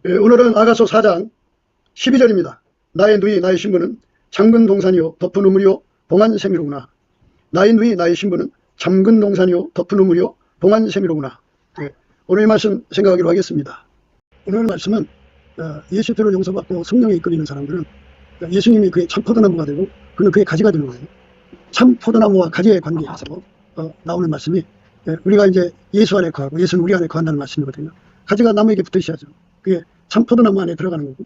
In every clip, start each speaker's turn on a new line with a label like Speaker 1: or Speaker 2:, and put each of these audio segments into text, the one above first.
Speaker 1: 오늘은 아가서 4장 12절입니다. 나의 누이 나의 신부는 잠근 동산이요 덮은 우물이요 봉한 샘이로구나. 나의 누이 나의 신부는 잠근 동산이요 덮은 우물이요 봉한 샘이로구나. 오늘 말씀 생각하기로 하겠습니다. 오늘 말씀은 예수께로 용서받고 성령에 이끌리는 사람들은 예수님이 그의 참 포도나무가 되고 그는 그의 가지가 되는 거예요. 참 포도나무와 가지의 관계에서 나오는 말씀이 우리가 이제 예수 안에 거하고 예수는 우리 안에 거한다는 말씀이거든요. 가지가 나무에게 붙어 있어야죠. 그게 참 포도나무 안에 들어가는 거고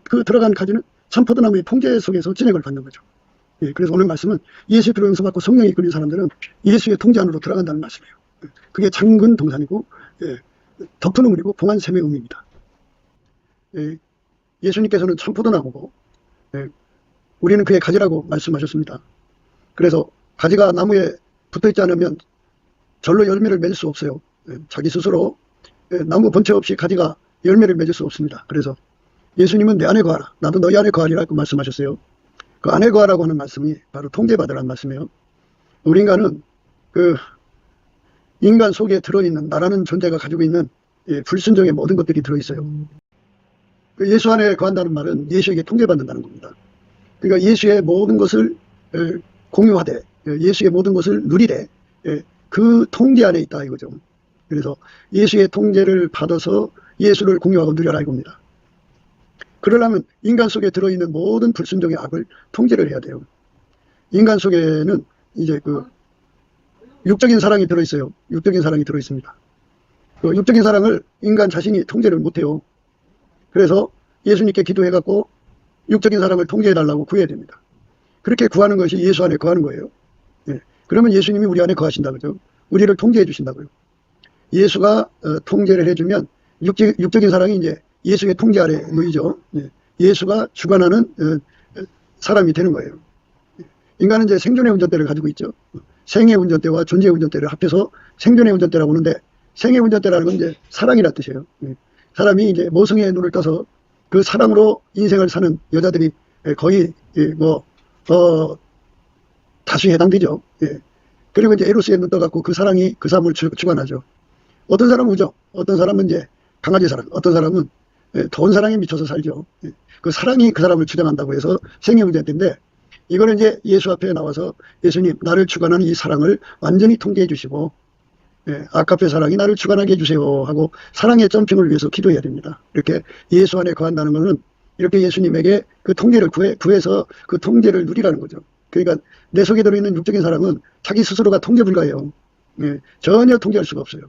Speaker 1: 그 들어간 가지는 참 포도나무의 통제 속에서 진액을 받는 거죠. 그래서 오늘 말씀은 예수께로 용서받고 성령에 이끌린 사람들은 예수의 통제 안으로 들어간다는 말씀이에요. 그게 잠근 동산이고 덮은 우물이고 봉한 샘의 의미입니다. 예수님께서는 참 포도나무고 우리는 그의 가지라고 말씀하셨습니다. 그래서 가지가 나무에 붙어있지 않으면 절로 열매를 맺을 수 없어요. 자기 스스로 나무 본체 없이 가지가 열매를 맺을 수 없습니다. 그래서 예수님은 내 안에 거하라 나도 너희 안에 거하리라고 말씀하셨어요. 그 안에 거하라고 하는 말씀이 바로 통제받으라는 말씀이에요. 우리 인간은 그 인간 속에 들어있는 나라는 존재가 가지고 있는 불순종의 모든 것들이 들어있어요. 그 예수 안에 거한다는 말은 예수에게 통제받는다는 겁니다. 그러니까 예수의 모든 것을 공유하되 예수의 모든 것을 누리되 그 통제 안에 있다 이거죠. 그래서 예수의 통제를 받아서 예수를 공유하고 누려라 이겁니다. 그러려면 인간 속에 들어있는 모든 불순종의 악을 통제를 해야 돼요. 인간 속에는 이제 그 육적인 사랑이 들어있어요. 육적인 사랑이 들어있습니다. 그 육적인 사랑을 인간 자신이 통제를 못해요. 그래서 예수님께 기도해갖고 육적인 사랑을 통제해달라고 구해야 됩니다. 그렇게 구하는 것이 예수 안에 거하는 거예요. 그러면 예수님이 우리 안에 거하신다 그죠. 우리를 통제해 주신다고요. 예수가 통제를 해주면 육적인 사랑이 이제 예수의 통제 아래 놓이죠. 예수가 주관하는 사람이 되는 거예요. 인간은 이제 생존의 운전대를 가지고 있죠. 생의 운전대와 존재의 운전대를 합해서 생존의 운전대라고 하는데 생의 운전대라는 건 이제 사랑이라는 뜻이에요. 사람이 이제 모성애의 눈을 떠서 그 사랑으로 인생을 사는 여자들이 거의 다수에 해당되죠. 그리고 이제 에로스의 눈 떠갖고 그 사랑이 그 삶을 주관하죠. 어떤 사람은 우정, 어떤 사람은 이제 강아지 사랑, 어떤 사람은 돈 사랑에 미쳐서 살죠. 그 사랑이 그 사람을 주장한다고 해서 생의 운전대인데 이거는 이제 예수 앞에 나와서 예수님 나를 주관하는 이 사랑을 완전히 통제해 주시고 아카페 사랑이 나를 주관하게 해주세요 하고 사랑의 점핑을 위해서 기도해야 됩니다. 이렇게 예수 안에 거한다는 것은 이렇게 예수님에게 그 통제를 구해서 그 통제를 누리라는 거죠. 그러니까 내 속에 들어있는 육적인 사랑은 자기 스스로가 통제 불가해요. 전혀 통제할 수가 없어요.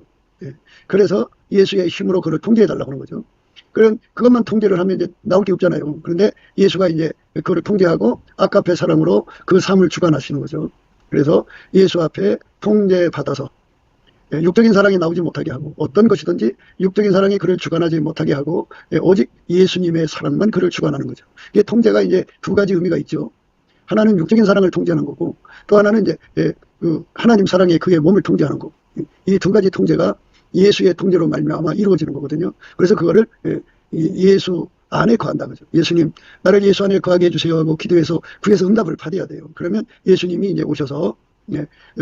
Speaker 1: 그래서 예수의 힘으로 그걸 통제해달라고 하는 거죠. 그럼 그것만 통제를 하면 이제 나올 게 없잖아요. 그런데 예수가 이제 그걸 통제하고 아카페 사랑으로 그 삶을 주관하시는 거죠. 그래서 예수 앞에 통제받아서 육적인 사랑이 나오지 못하게 하고 어떤 것이든지 육적인 사랑이 그를 주관하지 못하게 하고 오직 예수님의 사랑만 그를 주관하는 거죠. 이게 통제가 이제 두 가지 의미가 있죠. 하나는 육적인 사랑을 통제하는 거고 또 하나는 이제 그 하나님 사랑에 그의 몸을 통제하는 거고 이 두 가지 통제가 예수의 통제로 말미암아 이루어지는 거거든요. 그래서 그거를 예수 안에 거한다 그죠. 예수님 나를 예수 안에 거하게 해주세요 하고 기도해서 구해서 응답을 받아야 돼요. 그러면 예수님이 이제 오셔서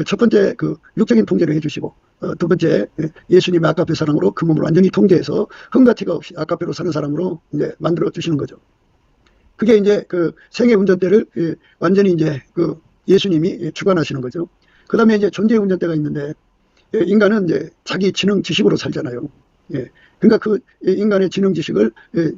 Speaker 1: 첫 번째 그 육적인 통제를 해주시고 두 번째 예수님의 아카페 사랑으로 그 몸을 완전히 통제해서 흠가티가 없이 아카페로 사는 사람으로 이제 만들어 주시는 거죠. 그게 이제 그 생의 운전대를 완전히 이제 그 예수님이 주관하시는 거죠. 그 다음에 이제 존재의 운전대가 있는데 인간은 이제 자기 지능 지식으로 살잖아요. 그러니까 그 인간의 지능 지식을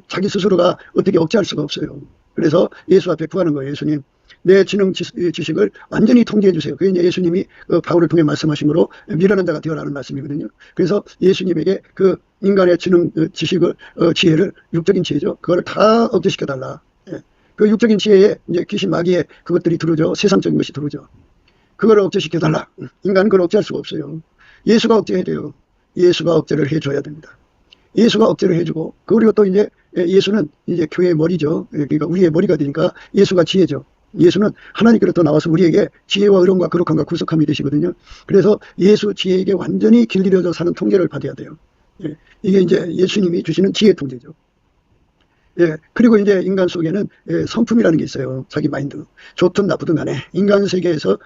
Speaker 1: 자기 스스로가 어떻게 억제할 수가 없어요. 그래서 예수 앞에 구하는 거예요. 예수님 내 지능 지식을 완전히 통제해 주세요. 그게 이제 예수님이 바울을 통해 말씀하신 거로 미련한 자가 되어라는 말씀이거든요. 그래서 예수님에게 그 인간의 지능 지식을 지혜를 육적인 지혜죠. 그거를 다 억제시켜 달라. 그 육적인 지혜에 이제 귀신 마귀의 그것들이 들어오죠. 세상적인 것이 들어오죠. 그걸 억제시켜 달라. 인간은 그걸 억제할 수가 없어요. 예수가 억제해야 돼요. 예수가 억제를 해줘야 됩니다. 예수가 억제를 해주고 그리고 또 이제 예수는 이제 교회의 머리죠. 그러니까 우리의 머리가 되니까 예수가 지혜죠. 예수는 하나님께로부터 나와서 우리에게 지혜와 의로움과 거룩함과 구속함이 되시거든요. 그래서 예수 지혜에게 완전히 길들여져 사는 통제를 받아야 돼요. 이게 이제 예수님이 주시는 지혜 통제죠. 예, 그리고 이제 인간 속에는 성품이라는 게 있어요. 자기 마인드. 좋든 나쁘든 간에 인간 세계에서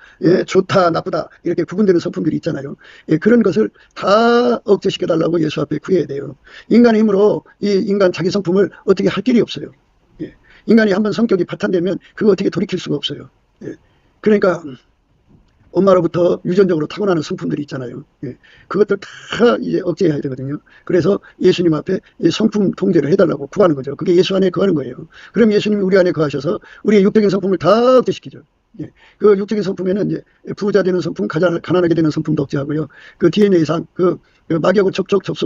Speaker 1: 좋다 나쁘다 이렇게 구분되는 성품들이 있잖아요. 그런 것을 다 억제시켜달라고 예수 앞에 구해야 돼요. 인간의 힘으로 이 인간 자기 성품을 어떻게 할 길이 없어요. 인간이 한번 성격이 파탄되면 그거 어떻게 돌이킬 수가 없어요. 그러니까 엄마로부터 유전적으로 타고나는 성품들이 있잖아요. 그것들 다 이제 억제해야 되거든요. 그래서 예수님 앞에 성품 통제를 해달라고 구하는 거죠. 그게 예수 안에 거하는 거예요. 그럼 예수님이 우리 안에 거하셔서 우리의 육적인 성품을 다 억제시키죠. 그 육적인 성품에는 이제 부자 되는 성품, 가난하게 되는 성품도 억제하고요. 그 DNA상 그 막역을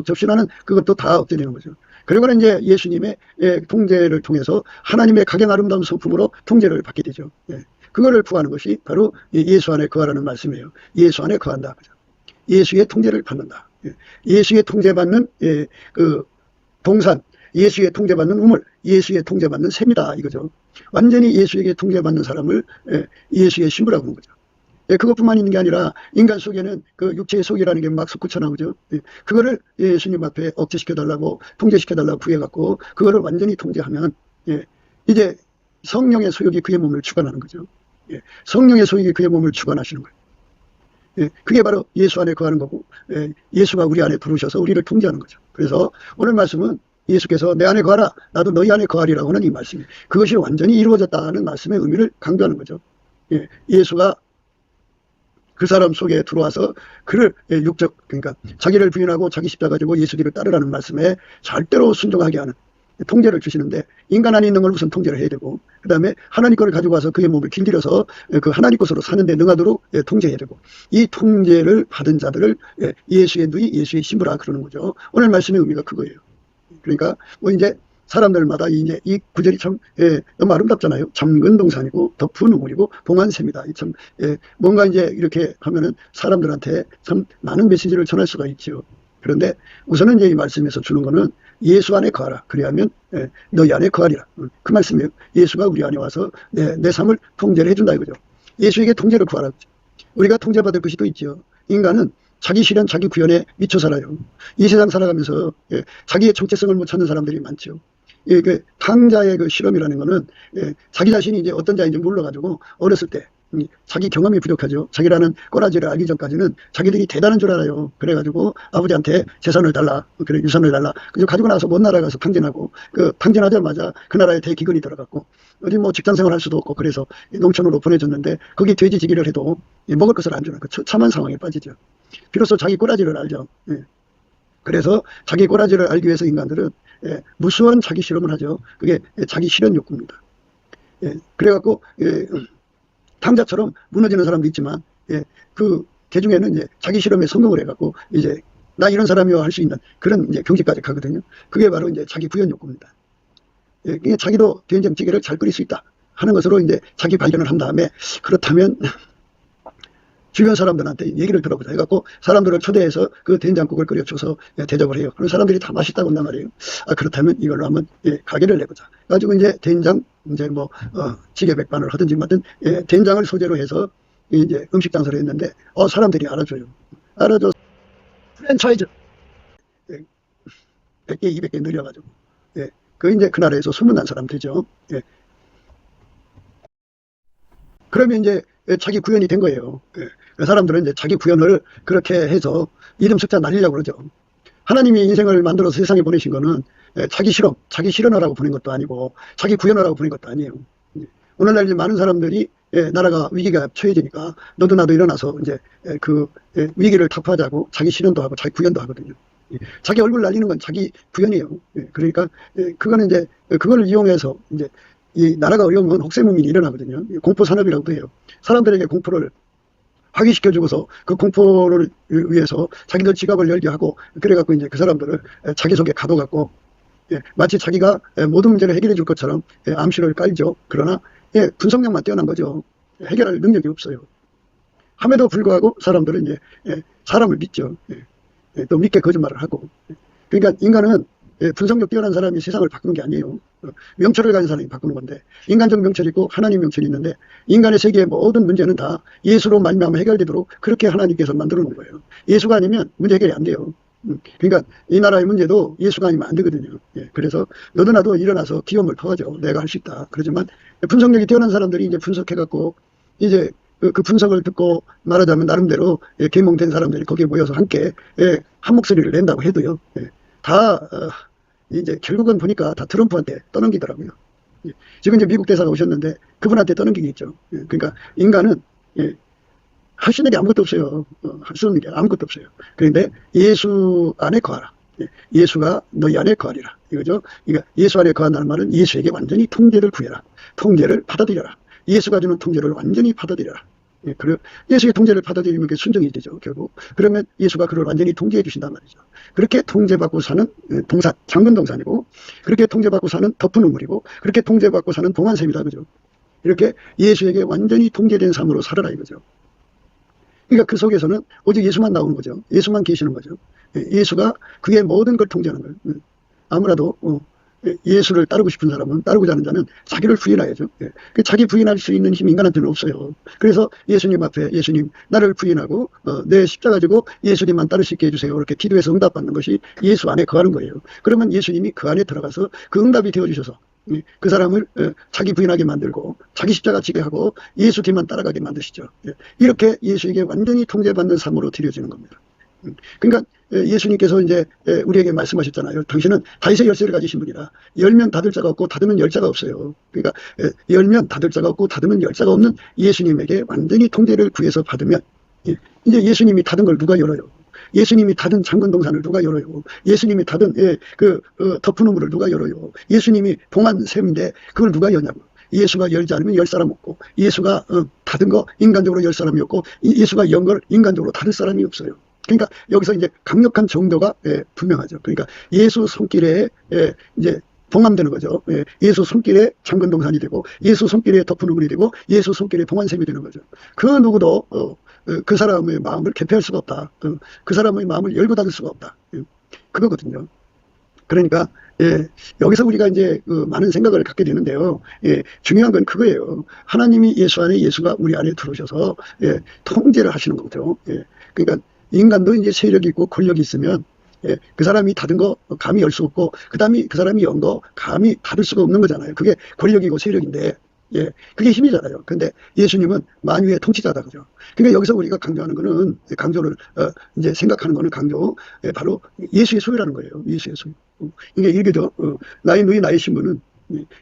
Speaker 1: 접신하는 그것도 다 억제되는 거죠. 그리고는 이제 예수님의 통제를 통해서 하나님의 각양 아름다운 성품으로 통제를 받게 되죠. 그거를 구하는 것이 바로 예수 안에 거하라는 말씀이에요. 예수 안에 거한다. 예수의 통제를 받는다. 예수의 통제받는 그 동산, 예수의 통제받는 우물, 예수의 통제받는 셈이다 이거죠. 완전히 예수에게 통제받는 사람을 예수의 신부라고 하는 거죠. 그것뿐만 있는 게 아니라 인간 속에는 그 육체의 속이라는 게 막 솟구쳐 나오죠. 그거를 예수님 앞에 억제시켜달라고 통제시켜달라고 구해갖고 그거를 완전히 통제하면 이제 성령의 소욕이 그의 몸을 주관하는 거죠. 성령의 소욕이 그의 몸을 주관하시는 거예요. 그게 바로 예수 안에 거하는 거고 예수가 우리 안에 들어오셔서 우리를 통제하는 거죠. 그래서 오늘 말씀은 예수께서 내 안에 거하라 나도 너희 안에 거하리라고 하는 이 말씀이 그것이 완전히 이루어졌다는 말씀의 의미를 강조하는 거죠. 예수가 그 사람 속에 들어와서 그를 육적 그러니까 자기를 부인하고 자기 십자가 지고 예수 뒤를 따르라는 말씀에 절대로 순종하게 하는 통제를 주시는데 인간 안에 있는 걸 우선 통제를 해야 되고 그 다음에 하나님 거를 가지고 와서 그의 몸을 길들여서 그 하나님 것으로 사는데 능하도록 통제해야 되고 이 통제를 받은 자들을 예수의 누이 예수의 신부라 그러는 거죠. 오늘 말씀의 의미가 그거예요. 그러니까 뭐 이제 사람들마다 이제 이 구절이 참 너무 아름답잖아요. 잠근 동산이고 덮은 우물이고 봉안샘이다. 참 뭔가 이제 이렇게 하면은 사람들한테 참 많은 메시지를 전할 수가 있죠. 그런데 우선은 이제 이 말씀에서 주는 거는 예수 안에 거하라. 그래야면 너희 안에 거하리라. 그 말씀이에요. 예수가 우리 안에 와서 내 삶을 통제를 해준다 이거죠. 예수에게 통제를 구하라. 우리가 통제받을 것이 또 있죠. 인간은 자기 실현, 자기 구현에 미쳐 살아요. 이 세상 살아가면서 자기의 정체성을 못 찾는 사람들이 많죠. 그 탕자의 그 실험이라는 거는 자기 자신이 이제 어떤 자인지 몰라가지고 어렸을 때 자기 경험이 부족하죠. 자기라는 꼬라지를 알기 전까지는 자기들이 대단한 줄 알아요. 그래가지고 아버지한테 재산을 달라, 그래 유산을 달라. 그래서 가지고 나서 먼 나라 가서 탕진하고 그 탕진하자마자 그 나라에 대기근이 들어갔고 어디 뭐 직장생활 할 수도 없고 그래서 농촌으로 보내줬는데 거기 돼지지기를 해도 먹을 것을 안 주는 그 처참한 상황에 빠지죠. 비로소 자기 꼬라지를 알죠. 그래서 자기 꼬라지를 알기 위해서 인간들은 무수한 자기 실험을 하죠. 그게 자기 실현 욕구입니다. 그래갖고 탕자처럼 무너지는 사람도 있지만 그 개중에는 이제 자기 실험에 성공을 해갖고 이제 나 이런 사람이요 할 수 있는 그런 이제 경지까지 가거든요. 그게 바로 이제 자기 구현 욕구입니다. 자기도 된장찌개를 잘 끓일 수 있다 하는 것으로 이제 자기 발견을 한 다음에 그렇다면 주변 사람들한테 얘기를 들어보자 해갖고 사람들을 초대해서 그 된장국을 끓여줘서 대접을 해요. 그럼 사람들이 다 맛있다고 한단 말이에요. 그렇다면 이걸로 한번 가게를 내보자. 가지고 이제 된장 이제 뭐 찌개 백반을 하든지 뭐든 된장을 소재로 해서 이제 음식 장사를 했는데 사람들이 알아줘요. 알아줘 프랜차이즈 100개 200개 늘려가지고 그 이제 그 나라에서 소문난 사람 되죠. 그러면 이제 자기 구현이 된 거예요. 사람들은 이제 자기 구현을 그렇게 해서 이름 숫자 날리려고 그러죠. 하나님이 인생을 만들어서 세상에 보내신 거는 자기 실험, 자기 실현하라고 보낸 것도 아니고 자기 구현하라고 보낸 것도 아니에요. 오늘날 이제 많은 사람들이 나라가 위기가 처해지니까 너도 나도 일어나서 이제 그 위기를 타파하자고 자기 실현도 하고 자기 구현도 하거든요. 자기 얼굴 날리는 건 자기 구현이에요. 그러니까 그거는 이제 그걸 이용해서 이제 이 나라가 어려우면 혹세무민이 일어나거든요. 공포 산업이라고도 해요. 사람들에게 공포를 확인시켜주고서 그 공포를 위해서 자기들 지갑을 열게 하고 그래갖고 이제 그 사람들을 자기 속에 가둬갖고 마치 자기가 모든 문제를 해결해 줄 것처럼 암시를 깔죠. 그러나 분석력만 뛰어난 거죠. 해결할 능력이 없어요. 함에도 불구하고 사람들은 이제 사람을 믿죠. 또 믿게 거짓말을 하고. 그러니까 인간은 분석력 뛰어난 사람이 세상을 바꾸는 게 아니에요. 명철을 가진 사람이 바꾸는 건데 인간적 명철이 있고 하나님 명철이 있는데 인간의 세계의 모든 문제는 다 예수로 말미암아 해결되도록 그렇게 하나님께서 만들어 놓은 거예요. 예수가 아니면 문제 해결이 안 돼요. 그러니까 이 나라의 문제도 예수가 아니면 안 되거든요. 예, 그래서 너도 나도 일어나서 기업을 퍼가죠. 내가 할 수 있다. 그러지만 분석력이 뛰어난 사람들이 이제 분석해갖고 이제 그 분석을 듣고 말하자면 나름대로 계몽된 사람들이 거기에 모여서 함께 한 목소리를 낸다고 해도요. 다 이제 결국은 보니까 다 트럼프한테 떠넘기더라고요. 지금 이제 미국 대사가 오셨는데 그분한테 떠넘기겠죠. 그러니까 인간은 할 수 있는 게 아무것도 없어요. 할 수 있는 게 아무것도 없어요. 그런데 예수 안에 거하라. 예수가 너희 안에 거하리라. 이거죠. 그러니까 예수 안에 거한다는 말은 예수에게 완전히 통제를 구해라. 통제를 받아들여라. 예수가 주는 통제를 완전히 받아들여라. 그리고 예수의 통제를 받아들이면 그게 순종이 되죠. 결국. 그러면 예수가 그를 완전히 통제해 주신단 말이죠. 그렇게 통제받고 사는 동산, 장근동산이고, 그렇게 통제받고 사는 덮은 우물이고, 그렇게 통제받고 사는 동안샘이다. 그죠. 이렇게 예수에게 완전히 통제된 삶으로 살아라 이거죠. 그러니까 그 속에서는 오직 예수만 나오는 거죠. 예수만 계시는 거죠. 예수가 그의 모든 걸 통제하는 거예요. 아무라도 예수를 따르고 싶은 사람은, 따르고자 하는 자는 자기를 부인해야죠. 자기 부인할 수 있는 힘이 인간한테는 없어요. 그래서 예수님 앞에 예수님 나를 부인하고 내 십자가 지고 예수님만 따를 수 있게 해주세요. 이렇게 기도해서 응답받는 것이 예수 안에 거하는 거예요. 그러면 예수님이 그 안에 들어가서 그 응답이 되어주셔서 그 사람을 자기 부인하게 만들고 자기 십자가 지게 하고 예수 뒤만 따라가게 만드시죠. 이렇게 예수에게 완전히 통제받는 삶으로 들여지는 겁니다. 그러니까 예수님께서 이제 우리에게 말씀하셨잖아요. 당신은 다윗의 열쇠를 가지신 분이다. 열면 닫을 자가 없고 닫으면 열 자가 없어요. 그러니까 열면 닫을 자가 없고 닫으면 열 자가 없는 예수님에게 완전히 통제를 구해서 받으면 이제 예수님이 닫은 걸 누가 열어요? 예수님이 닫은 장근동산을 누가 열어요? 예수님이 닫은 덮은 우물을 누가 열어요? 예수님이 봉한 샘인데 그걸 누가 여냐고. 예수가 열지 않으면 열 사람 없고, 예수가 닫은 거 인간적으로 열 사람이 없고, 예수가 연 걸 인간적으로 닫을 사람이 없어요. 그러니까 여기서 이제 강력한 정도가 분명하죠. 그러니까 예수 손길에 이제 봉함되는 거죠. 예수 손길에 장근동산이 되고, 예수 손길에 덮은 우물이 되고, 예수 손길에 봉한샘이 되는 거죠. 그 누구도 그 사람의 마음을 개폐할 수가 없다. 그 사람의 마음을 열고 닫을 수가 없다. 그거거든요. 그러니까 여기서 우리가 이제 많은 생각을 갖게 되는데요. 중요한 건 그거예요. 하나님이 예수 안에, 예수가 우리 안에 들어오셔서 통제를 하시는 거죠. 그러니까 인간도 이제 세력이 있고 권력이 있으면 그 사람이 닫은 거 감히 열 수 없고, 그 사람이 연 거 감히 닫을 수가 없는 거잖아요. 그게 권력이고 세력인데, 그게 힘이잖아요. 근데 예수님은 만유의 통치자다, 그죠? 그러니까 여기서 우리가 강조하는 거는, 강조를, 이제 생각하는 거는 바로 예수의 소유라는 거예요. 예수의 소유. 이게 이게죠. 나의 누이, 나의 신부는,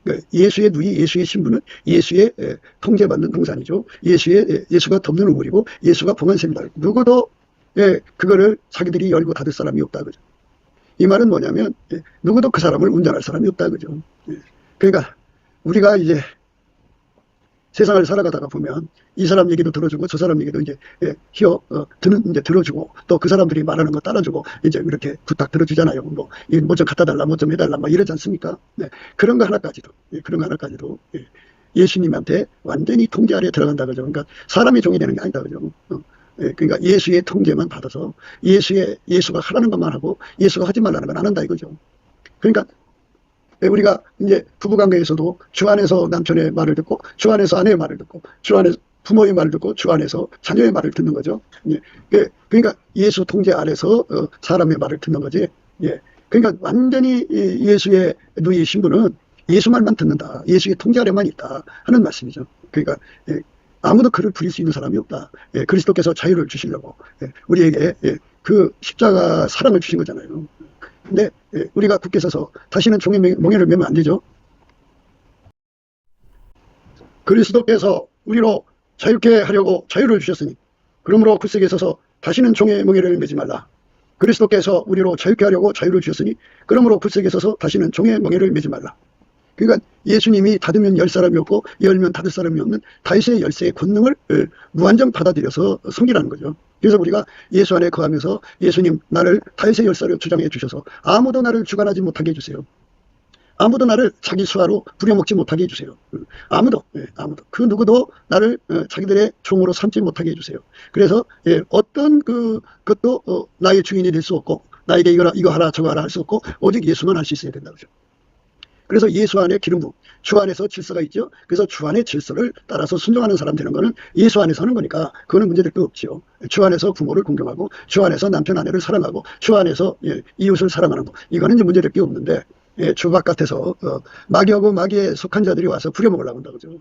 Speaker 1: 그러니까 예수의 누이, 예수의 신부는 예수의 통제받는 동산이죠. 예수가 덮는 우물이고, 예수가 봉한샘이다. 누구도, 그거를 자기들이 열고 닫을 사람이 없다, 그죠? 이 말은 뭐냐면, 누구도 그 사람을 운전할 사람이 없다, 그죠? 그러니까, 우리가 이제, 세상을 살아가다가 보면 이 사람 얘기도 들어주고 저 사람 얘기도 이제 이제 들어주고, 또 그 사람들이 말하는 거 따라주고 이제 이렇게 부탁 들어주잖아요. 뭐 좀 갖다 달라, 뭐 좀 해달라, 막 이러지 않습니까? 그런 거 하나까지도 예수님한테 완전히 통제 아래 들어간다, 그죠? 그러니까 사람이 종이 되는 게 아니다, 그죠? 그러니까 예수의 통제만 받아서 예수가 하라는 것만 하고 예수가 하지 말라는 건 안 한다, 이거죠. 그러니까 우리가 이제 부부관계에서도 주 안에서 남편의 말을 듣고, 주 안에서 아내의 말을 듣고, 주 안에서 부모의 말을 듣고, 주 안에서 자녀의 말을 듣는 거죠. 그러니까 예수 통제 아래서 사람의 말을 듣는 거지. 그러니까 완전히 예수의 누이의 신부는 예수 말만 듣는다, 예수의 통제 아래만 있다 하는 말씀이죠. 그러니까 아무도 그를 부릴 수 있는 사람이 없다. 그리스도께서 자유를 주시려고 우리에게 그 십자가 사랑을 주신 거잖아요. 근데 우리가 굳게 서서 다시는 종의 몽해를 매면 안 되죠. 그리스도께서 우리로 자유케 하려고 자유를 주셨으니 그러므로 굳세게 서서 다시는 종의 몽해를 매지 말라. 그리스도께서 우리로 자유케 하려고 자유를 주셨으니 그러므로 굳세게 서서 다시는 종의 몽해를 매지 말라. 그러니까 예수님이 닫으면 열 사람이 없고 열면 닫을 사람이 없는 다윗의 열쇠의 권능을 무한정 받아들여서 섬기라는 거죠. 그래서 우리가 예수 안에 거하면서 예수님 나를 다윗의 열쇠로 주장해 주셔서 아무도 나를 주관하지 못하게 해주세요. 아무도 나를 자기 수하로 부려먹지 못하게 해주세요. 아무도 그 누구도 나를 자기들의 종으로 삼지 못하게 해주세요. 그래서 어떤 그것도 나의 주인이 될 수 없고, 나에게 이거 하라 저거 하라 할 수 없고 오직 예수만 할 수 있어야 된다, 그죠? 그래서 예수 안에 기름 부음, 주 안에서 질서가 있죠. 그래서 주 안의 질서를 따라서 순종하는 사람 되는 거는 예수 안에서 하는 거니까 그거는 문제될 게 없죠. 주 안에서 부모를 공경하고 주 안에서 남편 아내를 사랑하고 주 안에서 이웃을 사랑하는 거, 이거는 이제 문제될 게 없는데, 주 바깥에서 마귀하고 마귀에 속한 자들이 와서 부려먹으려고 한다 그죠.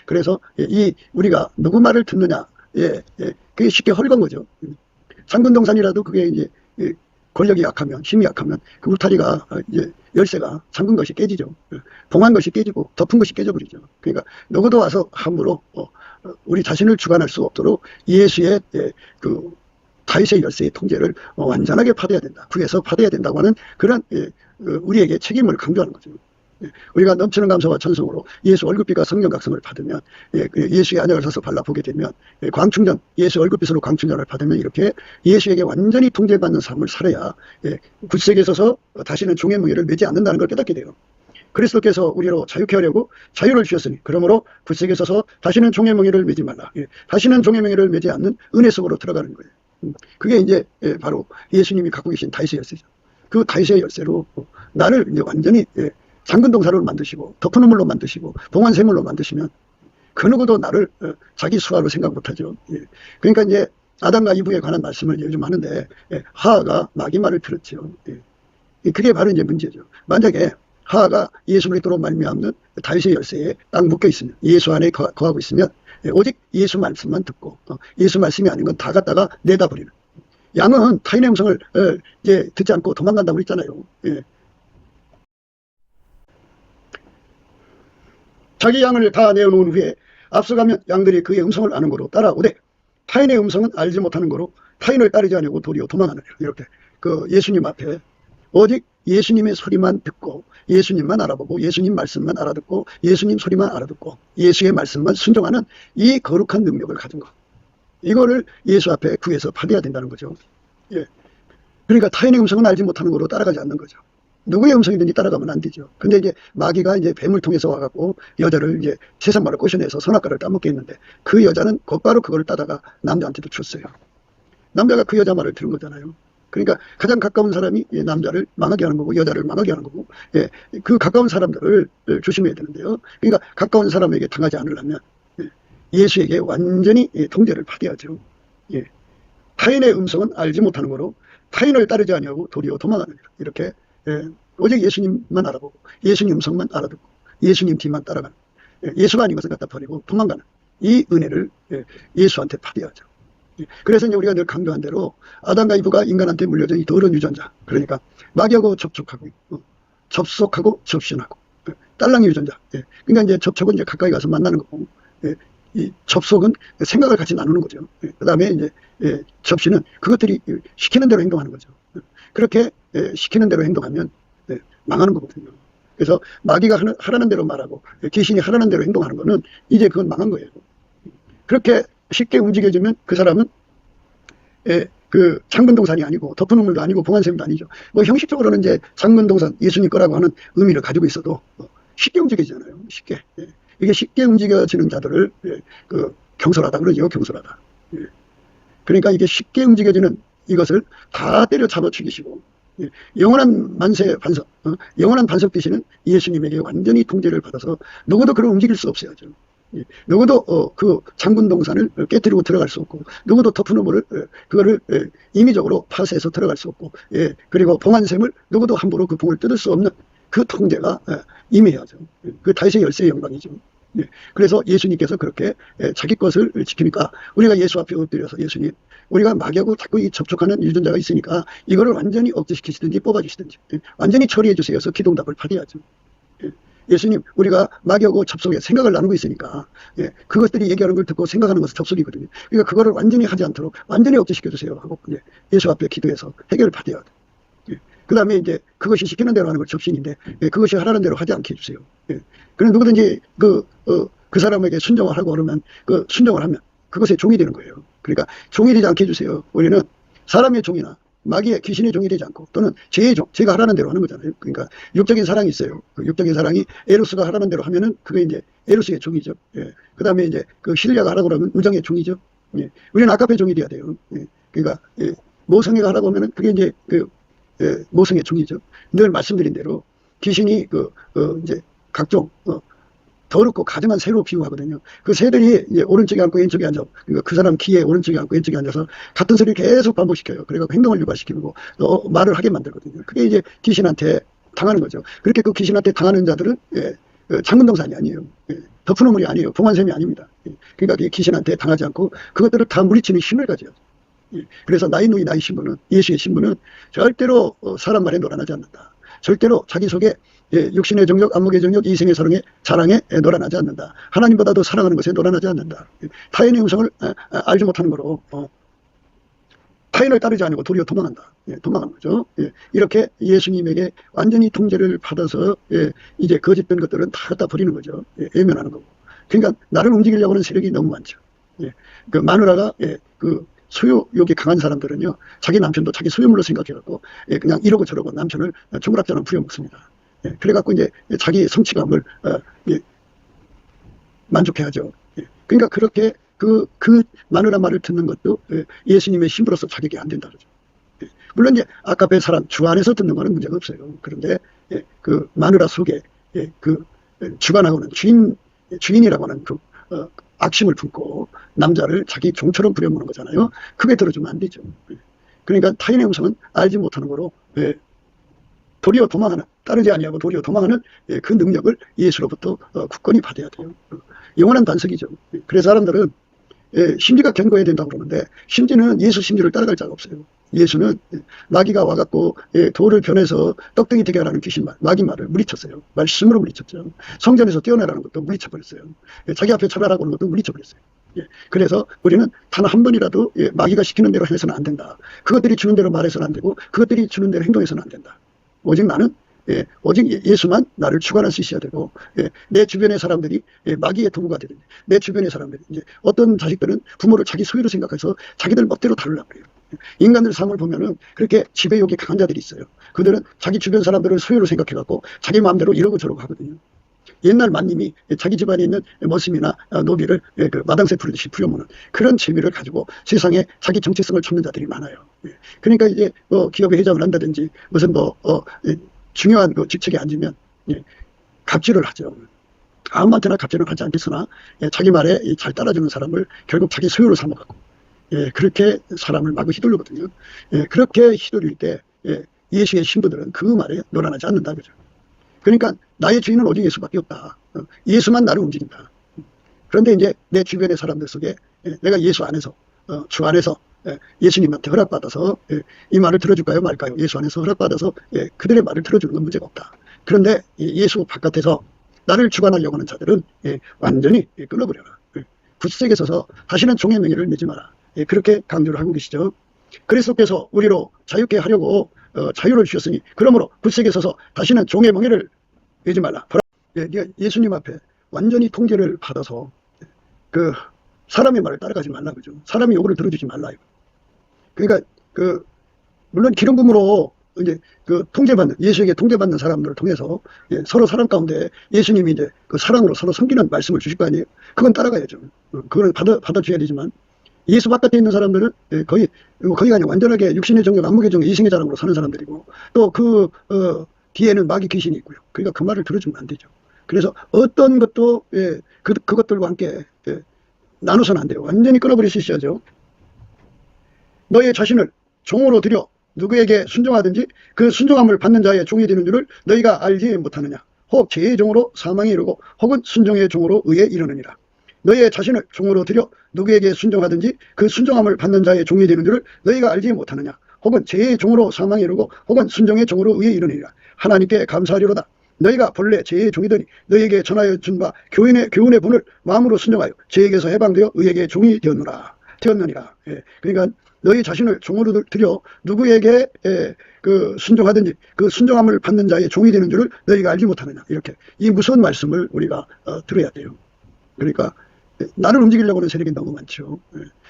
Speaker 1: 그래서 이 우리가 누구 말을 듣느냐, 그게 쉽게 헐건 거죠. 상근동산이라도 그게 이제 권력이 약하면, 힘이 약하면 그 울타리가 이제 열쇠가 잠근 것이 깨지죠. 봉한 것이 깨지고 덮은 것이 깨져버리죠. 그러니까 누구도 와서 함부로 우리 자신을 주관할 수 없도록 예수의 그 다윗의 열쇠의 통제를 완전하게 받아야 된다. 구해서 받아야 된다고 하는 그런 우리에게 책임을 강조하는 거죠. 우리가 넘치는 감사와 찬송으로 예수 얼굴빛과 성령 각성을 받으면, 예수의 안약을 사서 발라보게 되면, 광충전, 예수 얼굴빛으로 광충전을 받으면 이렇게 예수에게 완전히 통제받는 삶을 살아야 굳세게 서서 다시는 종의 멍에를 매지 않는다는 걸 깨닫게 돼요. 그리스도께서 우리로 자유케 하려고 자유를 주셨으니 그러므로 굳세게 서서 다시는 종의 멍에를 매지 말라. 다시는 종의 멍에를 매지 않는 은혜 속으로 들어가는 거예요. 그게 이제 바로 예수님이 갖고 계신 다윗의 열쇠죠. 그 다윗의 열쇠로 나를 이제 완전히 잠근동사로 만드시고 덮은 우물로 만드시고 봉한 샘물로 만드시면 그 누구도 나를 자기 수하로 생각 못하죠. 그러니까 이제 아담과 이브에 관한 말씀을 요즘 하는데, 하하가 마귀 말을 들었죠. 그게 바로 이제 문제죠. 만약에 하하가 예수 그리스도로 말미암는 다윗의 열쇠에 딱 묶여 있으면, 예수 안에 거하고 있으면 오직 예수 말씀만 듣고 예수 말씀이 아닌 건 다 갖다가 내다버리는, 양은 타인의 음성을 이제 듣지 않고 도망간다고 그랬잖아요. 자기 양을 다 내어놓은 후에 앞서가면 양들이 그의 음성을 아는 거로 따라오되 타인의 음성은 알지 못하는 거로 타인을 따르지 않고 도리어 도망하느니라. 이렇게 그 예수님 앞에 오직 예수님의 소리만 듣고 예수님만 알아보고 예수님 말씀만 알아듣고 예수님 소리만 알아듣고 예수의 말씀만 순종하는 이 거룩한 능력을 가진 것, 이거를 예수 앞에 구해서 받아야 된다는 거죠. 그러니까 타인의 음성은 알지 못하는 거로 따라가지 않는 거죠. 누구의 음성이든지 따라가면 안 되죠. 근데 이제 마귀가 이제 뱀을 통해서 와갖고 여자를 이제 세상말을 꼬셔내서 선악과를 따먹게 했는데 그 여자는 곧바로 그걸 따다가 남자한테도 줬어요. 남자가 그 여자 말을 들은 거잖아요. 그러니까 가장 가까운 사람이 남자를 망하게 하는 거고 여자를 망하게 하는 거고, 그 가까운 사람들을 조심해야 되는데요. 그러니까 가까운 사람에게 당하지 않으려면 예수에게 완전히 통제를 받아야죠. 타인의 음성은 알지 못하는 거로 타인을 따르지 아니하고 도리어 도망하느니라. 이렇게 오직 예수님만 알아보고 예수님 음성만 알아듣고 예수님 뒤만 따라가는, 예수가 아닌 것을 갖다 버리고 도망가는 이 은혜를 예수한테 받아야죠. 그래서 이제 우리가 늘 강조한 대로 아담과 이브가 인간한테 물려준 이 더러운 유전자, 그러니까 마귀하고 접촉하고 접속하고 접신하고 딸랑이 유전자, 그러니까 이제 접촉은 이제 가까이 가서 만나는 거고, 이 접속은 생각을 같이 나누는 거죠. 그 다음에 이제 접신은 그것들이 시키는 대로 행동하는 거죠. 그렇게 시키는 대로 행동하면 망하는 거거든요. 그래서 마귀가 하라는 대로 말하고 귀신이 하라는 대로 행동하는 거는 이제 그건 망한 거예요. 그렇게 쉽게 움직여지면 그 사람은 그 장근동산이 아니고 덮은 우물도 아니고 봉한샘도 아니죠. 뭐 형식적으로는 이제 장근동산 예수님 거라고 하는 의미를 가지고 있어도 쉽게 움직여지잖아요. 쉽게. 이게 쉽게 움직여지는 자들을 그 경솔하다 그러죠. 경솔하다. 그러니까 이게 쉽게 움직여지는 이것을 다 때려 잡아 죽이시고, 영원한 만세 반석, 영원한 반석 되시는 예수님에게 완전히 통제를 받아서 누구도 그를 움직일 수 없어야죠. 누구도 그 장군동산을 깨뜨리고 들어갈 수 없고, 누구도 덮은 우물을 그거를 임의적으로 파쇄해서 들어갈 수 없고, 그리고 봉한샘을 누구도 함부로 그 봉을 뜯을 수 없는 그 통제가 임해야죠. 그 다윗의 열쇠의 영광이죠. 그래서 예수님께서 그렇게 자기 것을 지키니까 우리가 예수 앞에 엎드려서 예수님, 우리가 마귀하고 자꾸 이 접촉하는 유전자가 있으니까 이거를 완전히 억제시키시든지 뽑아주시든지 완전히 처리해 주세요. 해서 기도응답을 받아야죠. 예수님, 우리가 마귀하고 접속에 생각을 나누고 있으니까 그것들이 얘기하는 걸 듣고 생각하는 것은 접속이거든요. 그러니까 그거를 완전히 하지 않도록 완전히 억제시켜 주세요 하고 예수 앞에 기도해서 해결을 받아야 돼요. 그 다음에 이제 그것이 시키는 대로 하는 걸 접신인데, 그것이 하라는 대로 하지 않게 해주세요. 그럼 누구든지 그 사람에게 순종을 하고 그러면 그 순종을 하면 그것의 종이 되는 거예요. 그러니까 종이 되지 않게 해주세요. 우리는 사람의 종이나 마귀의 귀신의 종이 되지 않고 또는 죄의 종, 제가 하라는 대로 하는 거잖아요. 그러니까 육적인 사랑이 있어요. 그 육적인 사랑이 에로스가 하라는 대로 하면은 그게 이제 에로스의 종이죠. 그 다음에 이제 그 실리아가 하라고 하면 우정의 종이죠. 우리는 아까페 종이 돼야 돼요. 그러니까 모성애가 하라고 하면은 그게 이제 모성의 종이죠. 늘 말씀드린 대로 귀신이 이제 각종 더럽고 가증한 새로 비유하거든요. 그 새들이 이제 오른쪽에 앉고 왼쪽에 앉아, 그러니까 그 사람 귀에 오른쪽에 앉고 왼쪽에 앉아서 같은 소리를 계속 반복시켜요. 그래서 행동을 유발시키고 말을 하게 만들거든요. 그게 이제 귀신한테 당하는 거죠. 그렇게 그 귀신한테 당하는 자들은 장문동산이 아니에요. 덮어놓물이 아니에요. 봉환샘이 아닙니다. 그러니까 귀신한테 당하지 않고 그것들을 다 물리치는 힘을 가져요. 그래서 나의 누이 나의 신부는, 예수의 신부는 절대로 사람 말에 놀아나지 않는다. 절대로 자기 속에 육신의 정욕, 안목의 정욕, 이생의 자랑에 놀아나지 않는다. 하나님보다도 사랑하는 것에 놀아나지 않는다. 타인의 음성을 알지 못하는 거로 타인을 따르지 않고 도리어 도망한다. 도망하는 거죠. 이렇게 예수님에게 완전히 통제를 받아서 이제 거짓된 것들은 다 갖다 버리는 거죠. 외면하는 거고. 그러니까 나를 움직이려고 하는 세력이 너무 많죠. 그 마누라가 그 소유욕이 강한 사람들은요, 자기 남편도 자기 소유물로 생각해갖고 그냥 이러고 저러고 남편을 조그락저락 부려먹습니다. 그래갖고 이제 자기 성취감을 만족해야죠. 그러니까 그렇게 그 마누라 말을 듣는 것도 예수님의 신부로서 자격이 안 된다 그러죠. 물론 이제 아까의 사람 주 안에서 듣는 거는 문제가 없어요. 그런데 그 마누라 속에 그 주관하고는 주인이라고 하는 그 악심을 품고 남자를 자기 종처럼 부려먹는 거잖아요. 그게 들어주면 안 되죠. 그러니까 타인의 음성은 알지 못하는 거로 도리어 도망하는, 따르지 아니하고 도리어 도망하는 그 능력을 예수로부터 굳건히 받아야 돼요. 영원한 반석이죠. 그래서 사람들은 심지가 견고해야 된다고 그러는데 심지는 예수 심지를 따라갈 자가 없어요. 예수는 마귀가 와갖고 돌을 변해서 떡등이 되게 하라는 귀신 말, 마귀 말을 물리쳤어요. 말씀으로 물리쳤죠. 성전에서 뛰어내라는 것도 물리쳐버렸어요. 자기 앞에 차별하고 하는 것도 물리쳐버렸어요. 그래서 우리는 단 한 번이라도 마귀가 시키는 대로 해서는 안 된다. 그것들이 주는 대로 말해서는 안 되고 그것들이 주는 대로 행동해서는 안 된다. 오직 나는 오직 예수만 나를 주관할 수 있어야 되고 내 주변의 사람들이 마귀의 도구가 되든지 내 주변의 사람들이 이제 어떤 자식들은 부모를 자기 소유로 생각해서 자기들 멋대로 다루려고 해요. 인간들 삶을 보면은 그렇게 지배욕이 강한 자들이 있어요. 그들은 자기 주변 사람들을 소유로 생각해갖고 자기 마음대로 이러고 저러고 하거든요. 옛날 만님이 자기 집안에 있는 머슴이나 노비를 그 마당새 풀듯이 풀려먹는 그런 재미를 가지고 세상에 자기 정체성을 찾는 자들이 많아요. 그러니까 이제 기업의 회장을 한다든지 무슨 중요한 그 직책에 앉으면 갑질을 하죠. 아무한테나 갑질은 하지 않겠으나 자기 말에 잘 따라주는 사람을 결국 자기 소유로 삼아갖고 그렇게 사람을 마구 휘두르거든요. 그렇게 휘두를 때 예수의 신부들은 그 말에 놀아나지 않는다 그죠. 그러니까 나의 주인은 오직 예수밖에 없다. 예수만 나를 움직인다. 그런데 이제 내 주변의 사람들 속에 내가 예수 안에서 주 안에서 예수님한테 허락받아서 이 말을 들어줄까요 말까요. 예수 안에서 허락받아서 그들의 말을 들어주는 건 문제가 없다. 그런데 예수 바깥에서 나를 주관하려고 하는 자들은 완전히 끊어버려라. 굳세게 서서 다시는 종의 명예를 내지 마라. 그렇게 강조를 하고 계시죠. 그리스도께서 우리로 자유케 하려고 자유를 주셨으니 그러므로 굳세게 서서 다시는 종의 명예를 내지 말라. 네가 예수님 앞에 완전히 통제를 받아서 그 사람의 말을 따라가지 말라 그죠. 사람의 요구를 들어주지 말라. 그러니까 물론 기름 부음으로 이제 그 통제받는 예수에게 통제받는 사람들을 통해서 서로 사람 가운데 예수님이 이제 그 사랑으로 서로 섬기는 말씀을 주실 거 아니에요. 그건 따라가야죠. 그걸 받아줘야 되지만 예수 바깥에 있는 사람들은 거기가 아니라 완전하게 육신의 정욕, 안목의 정욕, 이생의 자랑으로 사는 사람들이고 또 뒤에는 마귀 귀신이 있고요. 그러니까 그 말을 들어주면 안 되죠. 그래서 어떤 것도 그것들과 함께 나눠서는 안 돼요. 완전히 끊어버릴 수 있어야죠. 너의 자신을 종으로 들여 누구에게 순종하든지 그 순종함을 받는 자의 종이 되는 줄을 너희가 알지 못하느냐. 혹 죄의 종으로 사망에 이르고 혹은 순종의 종으로 의에 이르느니라. 너의 자신을 종으로 들여 누구에게 순종하든지 그 순종함을 받는 자의 종이 되는 줄을 너희가 알지 못하느냐. 혹은 죄의 종으로 사망에 이르고 혹은 순종의 종으로 의에 이르느니라. 하나님께 감사하리로다. 너희가 본래 죄의 종이더니 너희에게 전하여 준 바 교훈의 본을 마음으로 순종하여 죄에게서 해방되어 의에게 종이 되었느니라. 그러니까 너희 자신을 종으로 들여 누구에게 그 순종하든지 그 순종함을 받는 자의 종이 되는 줄을 너희가 알지 못하느냐. 이렇게 이 무서운 말씀을 우리가 들어야 돼요. 그러니까 나를 움직이려고 하는 세력이 너무 많죠.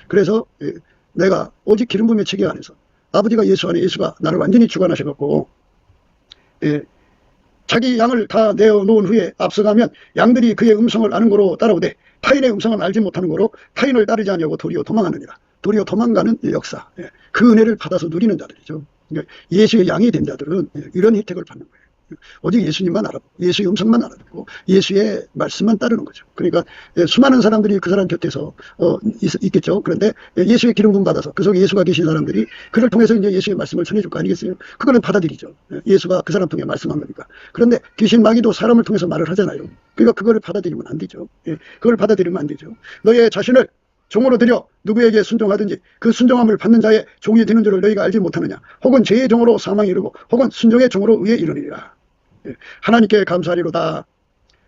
Speaker 1: 그래서 내가 오직 기름 부음의 체계 안에서 아버지가 예수 안에 예수가 나를 완전히 주관하셔갖고 자기 양을 다 내어놓은 후에 앞서가면 양들이 그의 음성을 아는 거로 따라오되 타인의 음성은 알지 못하는 거로 타인을 따르지 아니하고 도리어 도망하느니라. 도리어 도망가는 역사. 그 은혜를 받아서 누리는 자들이죠. 예수의 양이 된 자들은 이런 혜택을 받는 거예요. 오직 예수님만 알아보고 예수의 음성만 알아듣고 예수의 말씀만 따르는 거죠. 그러니까 수많은 사람들이 그 사람 곁에서 있겠죠. 그런데 예수의 기름 부음 받아서 그 속에 예수가 계신 사람들이 그를 통해서 이제 예수의 말씀을 전해줄 거 아니겠어요? 그거는 받아들이죠. 예수가 그 사람 통해 말씀한 거니까. 그런데 귀신 마귀도 사람을 통해서 말을 하잖아요. 그러니까 그거를 받아들이면 안 되죠. 그걸 받아들이면 안 되죠. 너의 자신을 종으로 들여 누구에게 순종하든지 그 순종함을 받는 자의 종이 되는 줄을 너희가 알지 못하느냐. 혹은 죄의 종으로 사망에 이르고 혹은 순종의 종으로 의에 이르느니라. 하나님께 감사하리로다.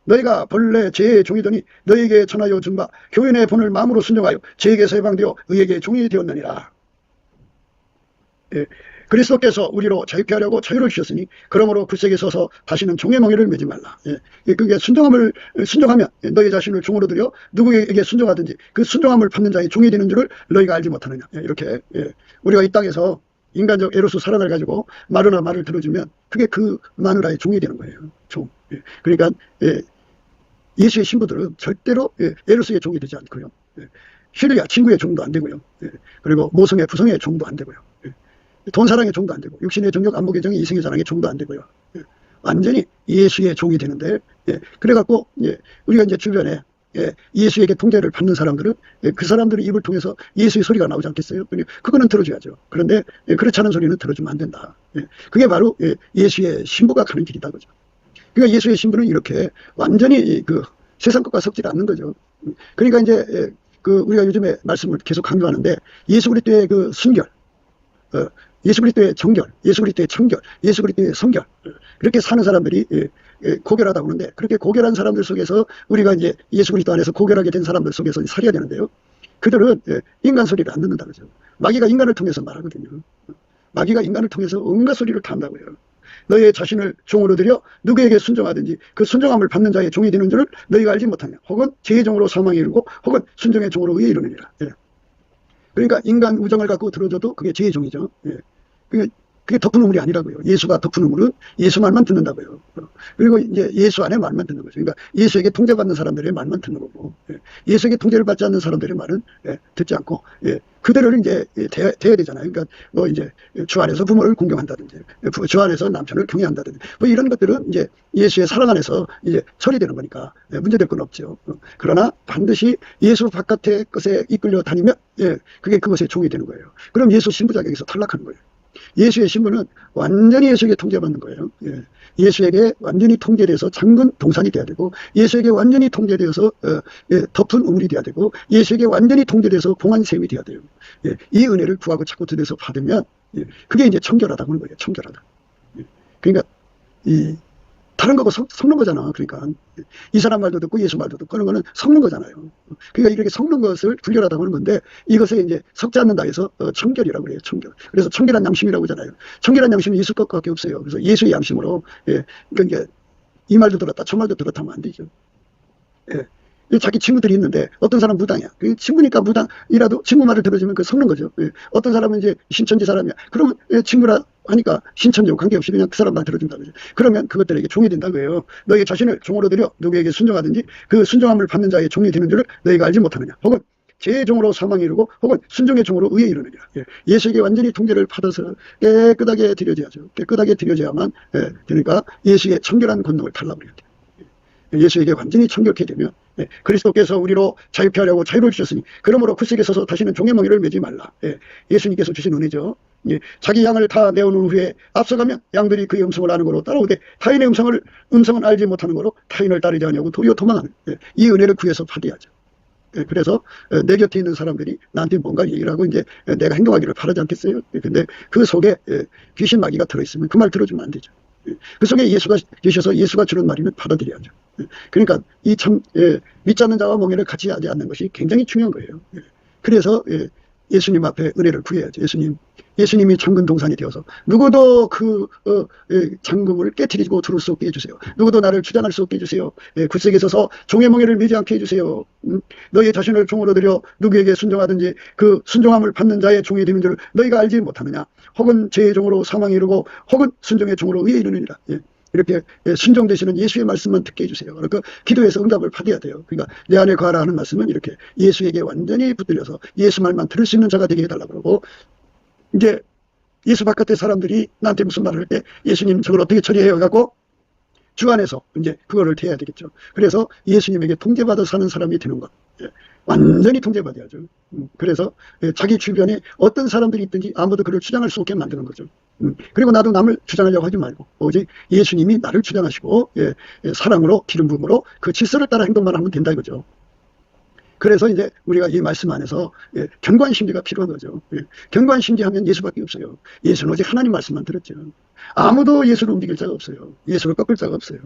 Speaker 1: 너희가 본래 죄의 종이더니 너희에게 전하여 준 바 교인의 본을 마음으로 순종하여 죄에게서 해방되어 의에게 종이 되었느니라. 그리스도께서 우리로 자유케 하려고 자유를 주셨으니 그러므로 굳세게 서서 다시는 종의 멍에를 매지 말라. 그게 순종하면 너희 자신을 종으로 들여 누구에게 순종하든지 그 순종함을 받는 자의 종이 되는 줄을 너희가 알지 못하느냐. 이렇게 우리가 이 땅에서 인간적 에로스 사랑을 가지고 마누라 말을 들어주면 그게 그 마누라의 종이 되는 거예요. 종. 그러니까 예수의 신부들은 절대로 에로스의 종이 되지 않고요. 힐리아 친구의 종도 안 되고요. 그리고 모성의 부성의 종도 안 되고요. 돈 사랑의 종도 안 되고 육신의 정력 안목의 정의 이성의 사랑의 종도 안 되고요. 완전히 예수의 종이 되는데 그래갖고 우리가 이제 주변에 예수에게 통제를 받는 사람들은 그 사람들의 입을 통해서 예수의 소리가 나오지 않겠어요? 그거는 들어줘야죠. 그런데 그렇지 않은 소리는 들어주면 안 된다. 그게 바로 예수의 신부가 가는 길이다 그죠. 그러니까 예수의 신부는 이렇게 완전히 그 세상 것과 섞지 않는 거죠. 그러니까 이제 우리가 요즘에 말씀을 계속 강조하는데 예수 그리스도의 그 순결, 예수 그리스도의 정결, 예수 그리스도의 청결, 예수 그리스도의 성결 이렇게 사는 사람들이 고결하다고 하는데 그렇게 고결한 사람들 속에서 우리가 이제 예수 그리스도 안에서 고결하게 된 사람들 속에서 살아야 되는데요. 그들은 인간 소리를 안 듣는다 그죠. 마귀가 인간을 통해서 말하거든요. 마귀가 인간을 통해서 온갖 소리를 다 한다고요. 너의 자신을 종으로 들여 누구에게 순종하든지 그 순종함을 받는 자의 종이 되는 줄을 너희가 알지 못하냐. 혹은 죄의 종으로 사망에 이르고 혹은 순종의 종으로 의에 이르느니라. 그러니까 인간 우정을 갖고 들어줘도 그게 죄의 종이죠. 그게 덮은 우물이 아니라고요. 예수가 덮은 우물은 예수 말만 듣는다고요. 그리고 이제 예수 안에 말만 듣는 거죠. 그러니까 예수에게 통제받는 사람들의 말만 듣는 거고, 예수에게 통제를 받지 않는 사람들의 말은 듣지 않고, 그대로 이제 돼야 되잖아요. 그러니까 뭐 이제 주 안에서 부모를 공경한다든지, 주 안에서 남편을 경외한다든지, 뭐 이런 것들은 이제 예수의 사랑 안에서 이제 처리되는 거니까 문제될 건 없죠. 그러나 반드시 예수 바깥의 것에 이끌려 다니면, 그게 그것의 종이 되는 거예요. 그럼 예수 신부 자격에서 탈락하는 거예요. 예수의 신부는 완전히 예수에게 통제받는 거예요. 예수에게 완전히 통제돼서 잠근 동산이 돼야 되고 예수에게 완전히 통제되어서 덮은 우물이 돼야 되고 예수에게 완전히 통제돼서 공한 셈이 돼야 돼요. 이 은혜를 구하고 자꾸 들여서 받으면 그게 이제 청결하다고 하는 거예요. 청결하다. 그러니까 다른 거고 섞는 거잖아. 그러니까 이 사람 말도 듣고 예수 말도 듣고 그런 거는 섞는 거잖아요. 그러니까 이렇게 섞는 것을 불결하다고 하는 건데 이것에 이제 섞지 않는다 해서 청결이라고 그래요. 청결. 그래서 청결한 양심이라고 하잖아요. 청결한 양심이 있을 것밖에 없어요. 그래서 예수의 양심으로 그러니까 이 말도 들었다 저 말도 들었다 하면 안 되죠. 자기 친구들이 있는데 어떤 사람 무당이야. 그 친구니까 무당이라도 친구 말을 들어주면 그 섞는 거죠. 어떤 사람은 이제 신천지 사람이야. 그러면 친구라 하니까 신천지와 관계없이 그냥 그 사람 말 들어준다 그죠. 그러면 그것들에게 종이 된다고 해요. 너희 자신을 종으로 들여 누구에게 순종하든지 그 순종함을 받는 자의 종이 되는 줄을 너희가 알지 못하느냐. 혹은 죄의 종으로 사망에 이르고 혹은 순종의 종으로 의에 이르느니라. 예수에게 완전히 통제를 받아서 깨끗하게 드려져야죠. 깨끗하게 드려져야만 그러니까 예수의 청결한 권능을 달라버려야 돼요. 예수에게 완전히 청결케 되면 그리스도께서 우리로 자유케 하려고 자유를 주셨으니 그러므로 굳세게 서서 다시는 종의 멍에를 매지 말라. 예수님께서 주신 은혜죠. 자기 양을 다 내어놓은 후에 앞서가면 양들이 그의 음성을 아는 거로 따라오되 타인의 음성은 알지 못하는 거로 타인을 따르지 않냐고 도리어 도망하는 이 은혜를 구해서 받아야죠. 그래서 내 곁에 있는 사람들이 나한테 뭔가 얘기를 하고 이제 내가 행동하기를 바라지 않겠어요. 근데 그 속에 귀신 마귀가 들어있으면 그 말 들어주면 안 되죠. 그 속에 예수가 계셔서 예수가 주는 말이면 받아들여야죠. 그러니까 이 참 믿지 않는 자와 멍에를 같이 하지 않는 것이 굉장히 중요한 거예요. 그래서 예수님 앞에 은혜를 구해야죠. 예수님이 잠근 동산이 되어서 누구도 그 잠금을 깨트리고 들을 수 없게 해주세요. 누구도 나를 주장할 수 없게 해주세요. 굳세게 서서 종의 멍에를 매지 않게 해주세요. 너희 자신을 종으로 들여 누구에게 순종하든지 그 순종함을 받는 자의 종이 되는 줄 너희가 알지 못하느냐. 혹은 죄의 종으로 사망에 이르고 혹은 순종의 종으로 의에 이르느니라. 이렇게 순종되시는 예수의 말씀만 듣게 해주세요. 그러니까 기도해서 응답을 받아야 돼요. 그러니까 내 안에 거하라 하는 말씀은 이렇게 예수에게 완전히 붙들려서 예수 말만 들을 수 있는 자가 되게 해달라고 그러고 이제 예수 바깥의 사람들이 나한테 무슨 말을 할 때 예수님 저걸 어떻게 처리해요? 갖고 주안에서 이제 그거를 대해야 되겠죠. 그래서 예수님에게 통제받아 사는 사람이 되는 것. 완전히 통제받아야죠. 그래서 자기 주변에 어떤 사람들이 있든지 아무도 그를 주장할 수 없게 만드는 거죠. 그리고 나도 남을 주장하려고 하지 말고 오직 예수님이 나를 주장하시고 사랑으로 기름 부음으로 그 질서를 따라 행동만 하면 된다 이거죠. 그래서 이제 우리가 이 말씀 안에서 경관심지가 필요한 거죠. 경관심지 하면 예수밖에 없어요. 예수는 오직 하나님 말씀만 들었죠. 아무도 예수를 움직일 자가 없어요. 예수를 꺾을 자가 없어요.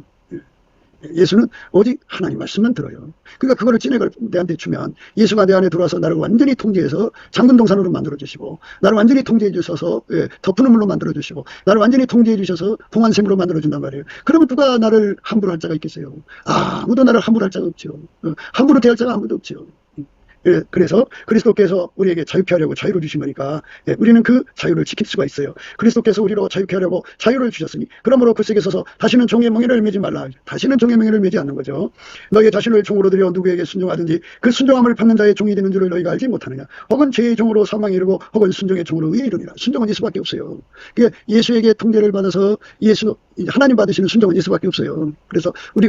Speaker 1: 예수는 오직 하나님 말씀만 들어요. 그러니까 그거를 찐액을 내한테 주면 예수가 내 안에 들어와서 나를 완전히 통제해서 장군동산으로 만들어주시고, 나를 완전히 통제해 주셔서 덮는 물로 만들어주시고, 나를 완전히 통제해 주셔서 봉안샘으로 만들어준단 말이에요. 그러면 누가 나를 함부로 할 자가 있겠어요? 아무도 나를 함부로 할 자가 없죠. 함부로 대할 자가 아무도 없죠. 그래서 그리스도께서 우리에게 자유케 하려고 자유를 주신 거니까 우리는 그 자유를 지킬 수가 있어요. 그리스도께서 우리로 자유케 하려고 자유를 주셨으니 그러므로 그 속에 서서 다시는 종의 멍에를 매지 말라. 다시는 종의 멍에를 매지 않는 거죠. 너희 자신을 종으로 들여 누구에게 순종하든지 그 순종함을 받는 자의 종이 되는 줄을 너희가 알지 못하느냐. 혹은 죄의 종으로 사망에 이르고 혹은 순종의 종으로 의에 이르니라. 순종은 예수밖에 없어요. 예수에게 통제를 받아서 예수 하나님 받으시는 순종은 예수밖에 없어요. 그래서 우리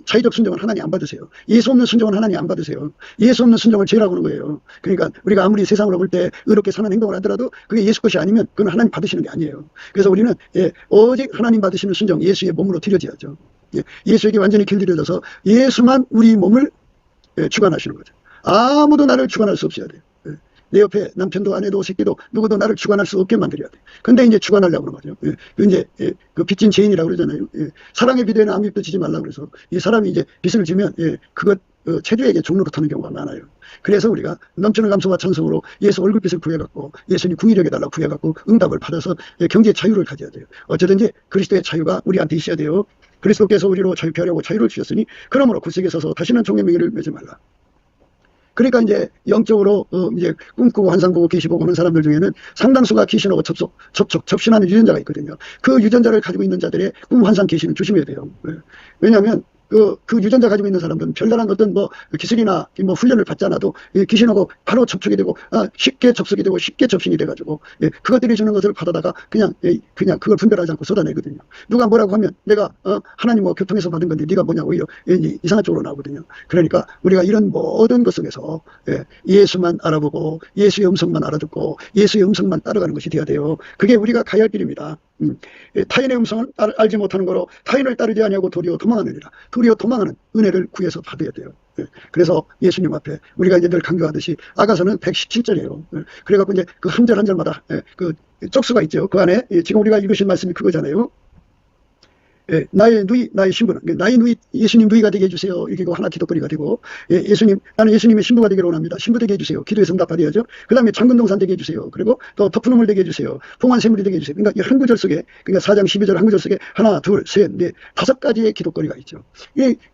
Speaker 1: 자의적 순종은 하나님 안 받으세요. 예수 없는 순종은 하나님 안 받으세요. 예수 없는 순종을 죄라고 하는 거예요. 그러니까 우리가 아무리 세상으로 볼 때 의롭게 사는 행동을 하더라도 그게 예수 것이 아니면 그건 하나님 받으시는 게 아니에요. 그래서 우리는 오직 하나님 받으시는 순종, 예수의 몸으로 드려져야죠. 예수에게 완전히 길들여져서 예수만 우리 몸을 주관하시는 거죠. 아무도 나를 주관할 수 없어야 돼요. 내 옆에 남편도 아내도 새끼도 누구도 나를 주관할 수 없게 만들어야 돼. 근데 이제 주관하려고 그러는 거죠. 이제 그 빚진 죄인이라고 그러잖아요. 사랑의 비대에는 아무 입도 지지 말라고 그래서 이 사람이 이제 빚을 지면 그것 체주에게 종로로 타는 경우가 많아요. 그래서 우리가 넘치는 감사와 찬송으로 예수 얼굴빛을 구해갖고 예수님 궁의력에 달라 구해갖고 응답을 받아서 경제의 자유를 가져야 돼요. 어쩌든지 그리스도의 자유가 우리한테 있어야 돼요. 그리스도께서 우리로 자유케 하려고 자유를 주셨으니 그러므로 굳세게 서서 다시는 종의 명예를 매지 말라. 그러니까 이제 영적으로 이제 꿈꾸고 환상 보고 계시 보고 하는 사람들 중에는 상당수가 귀신하고 접신하는 유전자가 있거든요. 그 유전자를 가지고 있는 자들의 꿈 환상 계시는 조심해야 돼요. 왜냐하면 그 유전자 가지고 있는 사람들은 별다른 어떤 기술이나 훈련을 받지 않아도 귀신하고 바로 접촉이 되고 쉽게 접속이 되고 쉽게 접신이 돼가지고 그것들이 주는 것을 받아다가 그냥 그걸 분별하지 않고 쏟아내거든요. 누가 뭐라고 하면 내가 하나님 교통에서 받은 건데 네가 뭐냐 오히려 이상한 쪽으로 나오거든요. 그러니까 우리가 이런 모든 것 속에서 예수만 알아보고 예수의 음성만 알아듣고 예수의 음성만 따라가는 것이 되어야 돼요. 그게 우리가 가야 할 길입니다. 타인의 음성을 알지 못하는 거로 타인을 따르지 아니하고 도리어 도망하느니라. 도리어 도망하는 은혜를 구해서 받아야 돼요. 그래서 예수님 앞에 우리가 이제 늘 강조하듯이 아가서는 117절이에요. 그래갖고 이제 그 한 절 한 절마다 그 쪽수가 있죠. 그 안에 지금 우리가 읽으신 말씀이 그거잖아요. 나의 누이, 나의 신부는 나의 누이, 예수님 누이가 되게 해주세요. 이게 하나 기도거리가 되고 예수님, 나는 예수님의 신부가 되기를 원합니다. 신부 되게 해주세요. 기도에서 응답받아야죠. 그 다음에 장군동산 되게 해주세요. 그리고 또 덮은우물 되게 해주세요. 봉안샘물이 되게 해주세요. 그러니까 이 한 구절 속에, 그러니까 4장 12절 한 구절 속에 하나, 둘, 셋, 넷, 5가지의 기도거리가 있죠.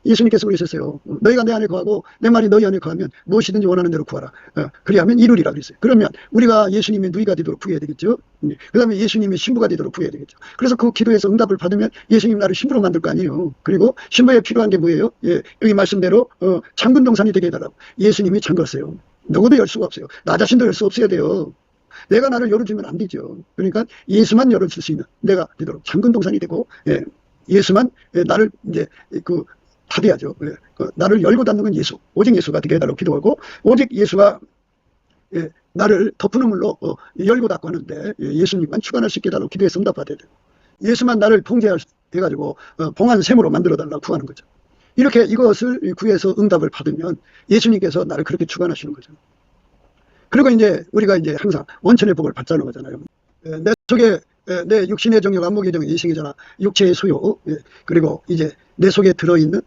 Speaker 1: 예수님께서 그러셨어요. 너희가 내 안에 거하고 내 말이 너희 안에 거하면 무엇이든지 원하는 대로 구하라. 그리하면 이루리라 그랬어요. 그러면 우리가 예수님의 누이가 되도록 구해야 되겠죠. 그 다음에 예수님의 신부가 되도록 구해야 되겠죠. 그래서 그 기도에서 응답을 받으면 예수님 나를 신부로 만들 거 아니에요. 그리고 신부에 필요한 게 뭐예요? 여기 말씀대로 장군동산이 되게 해달라고. 예수님이 잠궜어요. 누구도 열 수가 없어요. 나 자신도 열 수 없어야 돼요. 내가 나를 열어주면 안 되죠. 그러니까 예수만 열어줄 수 있는 내가 되도록 장군동산이 되고 예수만 나를 이제 다 돼야죠. 나를 열고 닫는 건 예수. 오직 예수가 되게 해달라고 기도하고 오직 예수가 나를 덮는 물로 열고 닫고 하는데 예수님만 주관할 수 있게 해달라고 기도해서 응답받아야 돼요. 예수만 나를 통제해가지고 봉안샘으로 만들어달라고 구하는 거죠. 이렇게 이것을 구해서 응답을 받으면 예수님께서 나를 그렇게 주관하시는 거죠. 그리고 이제 우리가 이제 항상 원천의 복을 받자는 거잖아요. 내 속에 내 육신의 정욕, 안목의 정욕, 이생이잖아. 육체의 소요. 그리고 이제 내 속에 들어있는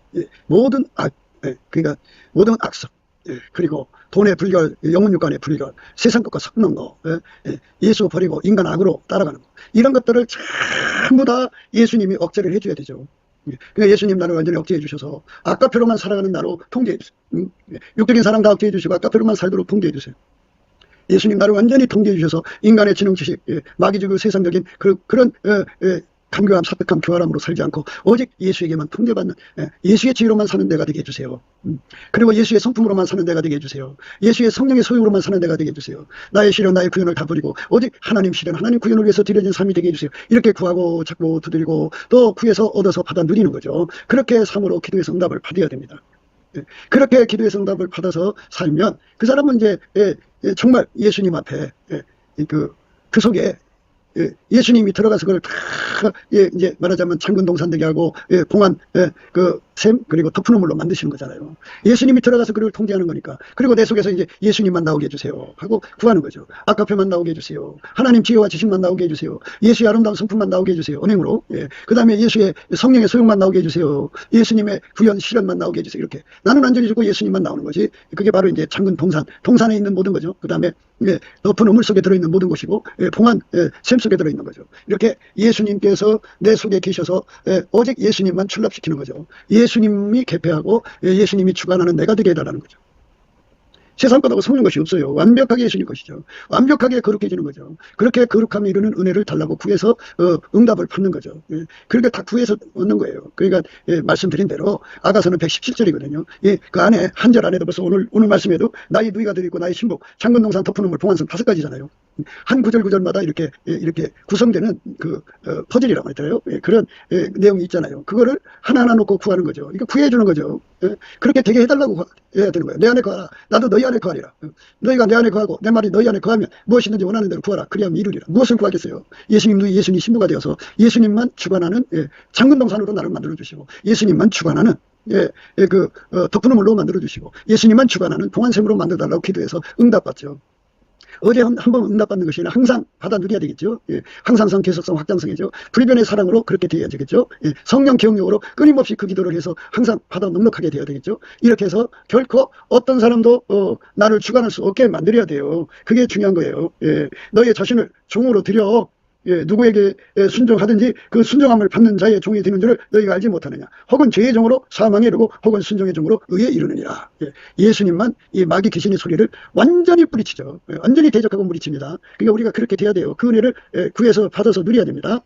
Speaker 1: 모든 그러니까 모든 악성. 그리고 돈의 불결, 영혼육간의 불결, 세상 것과 섞는 거, 예수 버리고 인간 악으로 따라가는 거, 이런 것들을 전부 다 예수님이 억제를 해줘야 되죠. 그러니까 예수님 나를 완전히 억제해 주셔서 아까표로만 살아가는 나로 통제해 주세요. 육적인 사람 다 억제해 주시고 아까표로만 살도록 통제해 주세요. 예수님 나를 완전히 통제해 주셔서 인간의 지능 지식, 마귀적이고 세상적인 그런 감교함, 사특함, 교활함으로 살지 않고 오직 예수에게만 통제받는, 예수의 지혜로만 사는 데가 되게 해주세요. 그리고 예수의 성품으로만 사는 데가 되게 해주세요. 예수의 성령의 소유로만 사는 데가 되게 해주세요. 나의 시련, 나의 구현을 다 버리고 오직 하나님 시련, 하나님 구현을 위해서 드려진 삶이 되게 해주세요. 이렇게 구하고 찾고 두드리고 또 구해서 얻어서 받아 누리는 거죠. 그렇게 삶으로 기도에서 응답을 받아야 됩니다. 그렇게 기도에서 응답을 받아서 살면 그 사람은 이제 정말 예수님 앞에 그 속에 예수님이 들어가서 그걸 다 이제 말하자면 창근 동산되게 하고 봉한 샘 그리고 덮는 물로 만드시는 거잖아요. 예수님이 들어가서 그걸 통제하는 거니까. 그리고 내 속에서 이제 예수님만 나오게 해주세요 하고 구하는 거죠. 아까표만 나오게 해주세요. 하나님 지혜와 지식만 나오게 해주세요. 예수의 아름다운 성품만 나오게 해주세요. 은행으로. 그 다음에 예수의 성령의 소용만 나오게 해주세요. 예수님의 구현 실현만 나오게 해주세요. 이렇게 나는 완전히 죽고 예수님만 나오는 거지. 그게 바로 이제 창근 동산에 있는 모든 거죠. 그 다음에 덮은 우물 속에 들어있는 모든 것이고 봉한 샘 속에 들어있는 거죠. 이렇게 예수님께서 내 속에 계셔서 오직 예수님만 출납시키는 거죠. 예수님이 개폐하고 예수님이 주관하는 내가 되게 해달라는 거죠. 세상 것하고 섞는 것이 없어요. 완벽하게 예수님 것이죠. 완벽하게 거룩해지는 거죠. 그렇게 거룩함을 이루는 은혜를 달라고 구해서 응답을 받는 거죠. 그러니까 다 구해서 얻는 거예요. 그러니까 말씀드린 대로 아가서는 117절이거든요. 그 안에 한 절 안에도 벌써 오늘 말씀에도 나의 누이가 들이고 나의 신복, 창근동산 덮은 우물 봉안성 5가지잖아요. 한 구절구절마다 이렇게 구성되는 퍼즐이라고 할까요? 그런 내용이 있잖아요. 그거를 하나하나 놓고 구하는 거죠. 이거 구해주는 거죠. 그렇게 되게 해달라고 해야 되는 거예요. 내 안에 거하라. 나도 너희 안에 거하리라. 너희가 내 안에 거하고 내 말이 너희 안에 거하면 무엇이든지 원하는 대로 구하라. 그리하면 이루리라. 무엇을 구하겠어요? 예수님 누이, 예수님 신부가 되어서 예수님만 주관하는 창근동산으로 나를 만들어주시고 예수님만 주관하는 덮은 우물로 만들어주시고 예수님만 주관하는 봉안샘으로 만들어달라고 기도해서 응답받죠. 어제 한번 응답받는 것이 아니라 항상 받아 누려야 되겠죠. 항상성, 계속성, 확장성이죠. 불변의 사랑으로 그렇게 되어야 되겠죠. 성령 기억력으로 끊임없이 그 기도를 해서 항상 받아 넉넉하게 되어야 되겠죠. 이렇게 해서 결코 어떤 사람도 나를 주관할 수 없게 만들어야 돼요. 그게 중요한 거예요. 너의 자신을 종으로 드려 누구에게 순종하든지 그 순종함을 받는 자의 종이 되는 줄을 너희가 알지 못하느냐. 혹은 죄의 종으로 사망에 이르고 혹은 순종의 종으로 의에 이르느니라. 예수님만 이 마귀 귀신의 소리를 완전히 뿌리치죠. 완전히 대적하고 물리칩니다. 그러니까 우리가 그렇게 돼야 돼요. 그 은혜를 구해서 받아서 누려야 됩니다.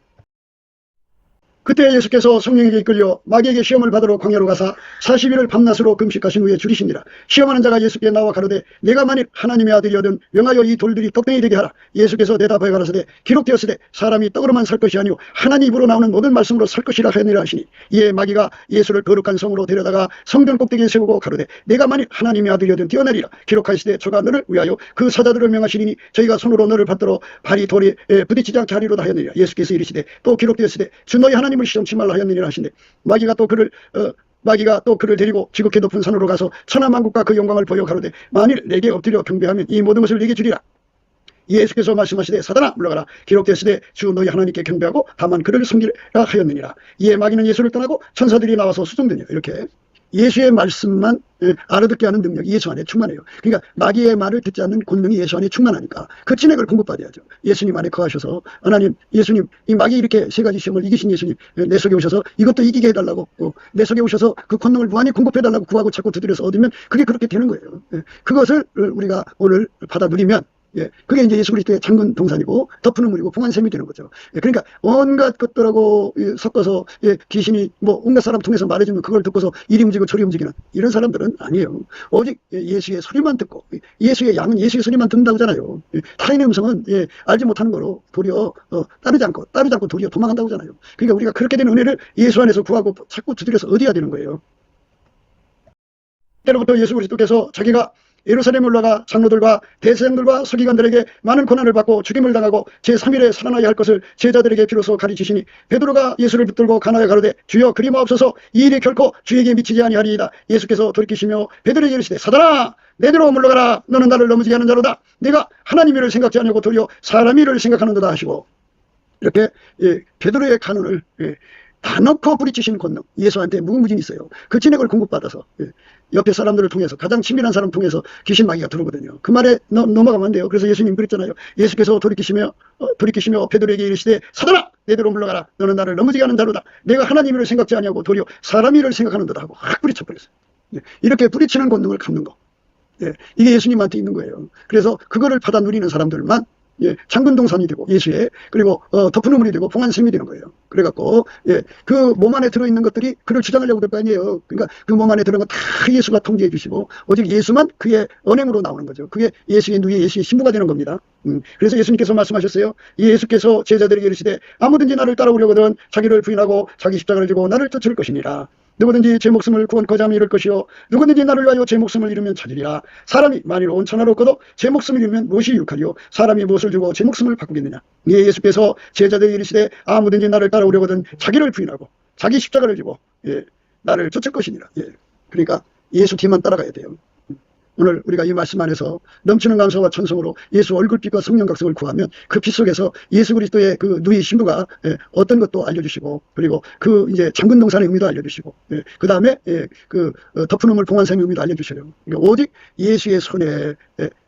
Speaker 1: 그때 예수께서 성령에게 이끌려 마귀에게 시험을 받으러 광야로 가사 40일을 밤낮으로 금식하신 후에 줄이시니라. 시험하는 자가 예수께 나와 가로되 내가 만일 하나님의 아들이거든 명하여 이 돌들이 떡덩이 되게 하라. 예수께서 대답하여 가라사대 기록되었으되 사람이 떡으로만 살 것이 아니오 하나님 입으로 나오는 모든 말씀으로 살 것이라 하니라 하시니 이에 마귀가 예수를 거룩한 성으로 데려다가 성전 꼭대기에 세우고 가로되 내가 만일 하나님의 아들이거든 뛰어내리라. 기록하시되 저가 너를 위하여 그 사자들을 명하시리니 저희가 손으로 너를 받들어 발이 돌에 부딪히지 않게 하리로다 하였느니라. 예수께서 이르시되 또 기록되었으되 주 너희 하나님을 시험치 말라 하였느니라 하신대 마귀가 또 그를 데리고 지극히 높은 산으로 가서 천하만국과 그 영광을 보여 가로되 만일 내게 엎드려 경배하면 이 모든 것을 내게 주리라. 예수께서 말씀하시되 사단아 물러가라. 기록되었으되 주 너희 하나님께 경배하고 다만 그를 섬기라 하였느니라. 이에 마귀는 예수를 떠나고 천사들이 나와서 수종되니라. 이렇게 예수의 말씀만 알아듣게 하는 능력이 예수 안에 충만해요. 그러니까 마귀의 말을 듣지 않는 권능이 예수 안에 충만하니까 그 진액을 공급받아야죠. 예수님 안에 거하셔서 하나님, 예수님, 이 마귀 이렇게 세 가지 시험을 이기신 예수님 내 속에 오셔서 이것도 이기게 해달라고 내 속에 오셔서 그 권능을 무한히 공급해달라고 구하고 찾고 두드려서 얻으면 그게 그렇게 되는 거예요. 그것을 우리가 오늘 받아 누리면 그게 이제 예수 그리스도의 창근 동산이고 덮은 우물이고 봉안샘이 되는 거죠. 그러니까 온갖 것들하고 섞어서 귀신이 뭐 온갖 사람 통해서 말해주면 그걸 듣고서 이리 움직이고 저리 움직이는 이런 사람들은 아니에요. 오직 예수의 소리만 듣고 예수의 양은 예수의 소리만 듣는다고 하잖아요. 타인의 음성은 알지 못하는 거로 도리어 따르지 않고 도리어 도망간다고 하잖아요. 그러니까 우리가 그렇게 된 은혜를 예수 안에서 구하고 찾고 두드려서 얻어야 되는 거예요. 때로부터 예수 그리스도께서 자기가 예루살렘에 올라가 장로들과 대제사장들과 서기관들에게 많은 고난을 받고 죽임을 당하고 제3일에 살아나야 할 것을 제자들에게 비로소 가르치시니 베드로가 예수를 붙들고 가나에 가로되 주여 그리 마옵소서 이 일이 결코 주에게 미치지 아니하리이다. 예수께서 돌이키시며 베드로에게 이르시되 사단아 내게로 물러가라. 너는 나를 넘어지게 하는 자로다. 내가 하나님 일을 생각지 아니하고 도리어 사람 일을 생각하는도다 하시고 이렇게 베드로의 간언을 다 넣고 부딪히시는 권능 예수한테 무궁무진이 있어요. 그 진액을 공급받아서 옆에 사람들을 통해서 가장 친밀한 사람 통해서 귀신 마귀가 들어오거든요. 그 말에 넘어가면 안 돼요. 그래서 예수님 그랬잖아요. 예수께서 돌이키시며 베드로에게 이르시되 사단아 내게로 물러가라. 너는 나를 넘어지게 하는 자로다. 내가 하나님 일을 생각지 아니하고 도리어 사람 일을 생각하는도다 하고 확 부딪혀버렸어요. 이렇게 부딪히는 권능을 갖는 거 이게 예수님한테 있는 거예요. 그래서 그거를 받아 누리는 사람들만 예, 창근동산이 되고 예수의, 그리고 덮은 우물이 되고 봉안샘이 되는 거예요. 그래갖고 예, 그 몸 안에 들어있는 것들이 그를 주장하려고 될 거 아니에요. 그러니까 그 몸 안에 들어간 거 다 예수가 통제해 주시고 오직 예수만 그의 언행으로 나오는 거죠. 그게 예수의 누이, 예수의 신부가 되는 겁니다. 그래서 예수님께서 말씀하셨어요. 예수께서 제자들에게 이르시되 아무든지 나를 따라오려거든 자기를 부인하고 자기 십자가를 지고 나를 쫓을 것이니라. 누구든지 제 목숨을 구원코자 하면 잃을 것이요 누구든지 나를 위하여 제 목숨을 잃으면 찾으리라. 사람이 만일 온 천하를 얻고도 제 목숨을 잃으면 무엇이 유익하리요 사람이 무엇을 주고 제 목숨을 바꾸겠느냐. 예, 예수께서 제자들에게 이르시되 아무든지 나를 따라오려거든 자기를 부인하고 자기 십자가를 지고 예, 나를 쫓을 것이니라. 예, 그러니까 예수 뒤만 따라가야 돼요. 오늘 우리가 이 말씀 안에서 넘치는 감사와 찬송으로 예수 얼굴빛과 성령 각성을 구하면 그 빛 속에서 예수 그리스도의 그 누이 신부가 어떤 것도 알려주시고, 그리고 그 이제 잠근동산의 의미도 알려주시고, 그 다음에 그 덮은 우물 봉안샘의 의미도 알려주셔요. 그러니까 오직 예수의 손에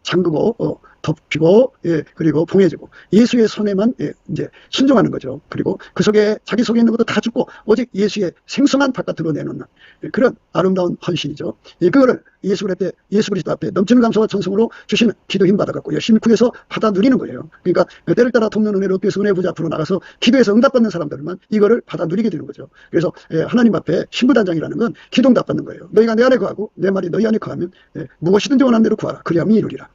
Speaker 1: 잠그고 덮이고 그리고 봉해지고 예수의 손에만 이제 순종하는 거죠. 그리고 그 속에 자기 속에 있는 것도 다 죽고 오직 예수의 생성한 바깥으로 내놓는 그런 아름다운 헌신이죠. 그거를 예수 그리스도 앞에 넘치는 감사와 찬송으로 주시는 기도 힘 받아갖고 열심히 구해서 받아 누리는 거예요. 그러니까 때를 따라 돕는 은혜로 교회에서 은혜 부자 앞으로 나가서 기도해서 응답받는 사람들만 이거를 받아 누리게 되는 거죠. 그래서 하나님 앞에 신부단장이라는 건 기도 응답 받는 거예요. 너희가 내 안에 거하고 내 말이 너희 안에 거하면 무엇이든지 원하는 대로 구하라. 그리하면 이루리라.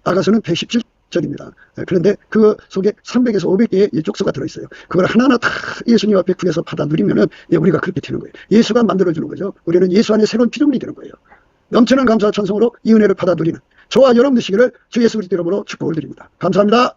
Speaker 1: 아가서는 117절입니다. 그런데 그 속에 300에서 500개의 족수가 들어있어요. 그걸 하나하나 다 예수님 앞에 구해서 받아 누리면은 우리가 그렇게 되는 거예요. 예수가 만들어주는 거죠. 우리는 예수 안에 새로운 피조물이 되는 거예요. 넘치는 감사와 찬송으로 이 은혜를 받아 누리는 저와 여러분 되시기를 주 예수 그리스도 이름으로 축복을 드립니다. 감사합니다.